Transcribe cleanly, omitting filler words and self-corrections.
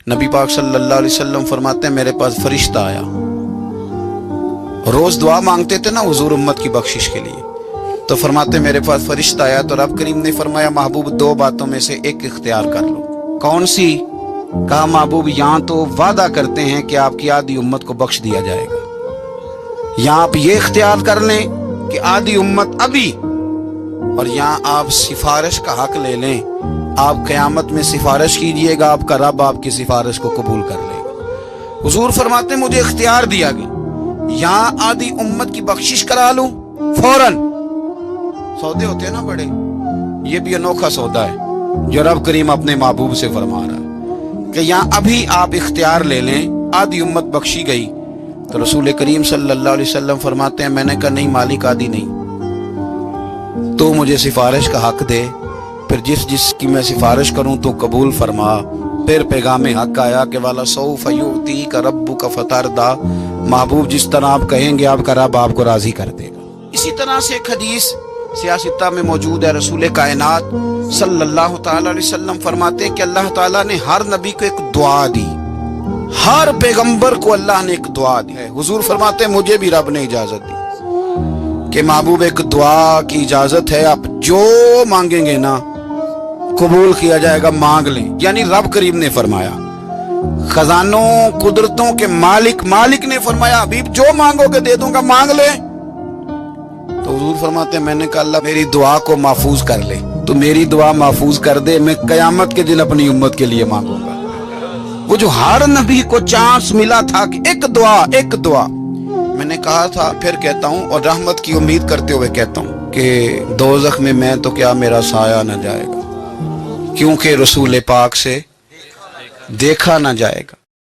नबी पाक सल्लल्लाहु अलैहि वसल्लम फरमाते हैं मेरे पास फरिश्ता आया, रोज दुआ मांगते थे ना हुजूर उम्मत की बख्शिश के लिए, तो फरमाते मेरे पास फरिश्ता आया तो रब करीम ने फरमाया महबूब दो बातों में से एक इख्तियार कर लो। कौन सी? कहा महबूब यहाँ तो वादा करते हैं कि आपकी आधी उम्मत को बख्श दिया जाएगा, यहाँ आप ये इख्तियार कर लें कि आधी उम्मत अभी, और यहाँ आप सिफारिश का हक ले लें, आप क़यामत में सिफारिश कीजिएगा, आपका रब आपकी सिफारिश को कबूल कर लेगा। हुजूर फरमाते मुझे इख्तियार दिया गया, यहाँ आधी उम्मत की बख्शिश करा लूं फौरन। सौदे होते हैं ना बड़े, ये भी अनोखा सौदा है जो रब करीम अपने महबूब से फरमा रहा है कि यहाँ अभी आप इख्तियार ले लें, आधी उम्मत बख्शी गई। तो रसूल करीम सल्लल्लाहु अलैहि वसल्लम फरमाते हैं मैंने कहा नहीं मालिक आधी नहीं, तो मुझे सिफारिश का हक दे, फिर जिसकी मैं सिफारिश करूं तो कबूल फरमा। फिर पैगाम हक आया कि वाला सौफ युतीका रब्बुका फतरदा, महबूब जिस तरह आप कहेंगे आपका रब आपको राजी कर देगा। इसी तरह से एक हदीस सियासता में मौजूद है, रसूल कायनात सल्लल्लाहु ताला अलैहि वसल्लम फरमाते हैं कि अल्लाह ताला ने हर नबी को एक दुआ दी, हर पैगंबर को अल्लाह ने एक दुआ दी है। हुजूर फरमाते हैं मुझे भी रब ने इजाजत दी कि महबूब एक दुआ की इजाजत है, आप जो मांगेंगे ना कबूल किया जाएगा, मांग लें। यानी रब करीम ने फरमाया, खजानों कुदरतों के मालिक ने फरमाया हबीब जो मांगोगे दे दूंगा, मांग ले। तो हुजूर फरमाते हैं मैंने कहा अल्लाह मेरी दुआ को महफूज कर ले, तो मेरी दुआ महफूज कर दे, मैं कयामत के दिन अपनी उम्मत के लिए मांगूंगा। वो जो हर नबी को चांस मिला था कि एक दुआ, मैंने कहा था फिर कहता हूँ और रहमत की उम्मीद करते हुए कहता हूँ कि दोज़ख में मैं तो क्या मेरा साया न जाएगा, क्योंकि रसूल पाक से देखा न जाएगा।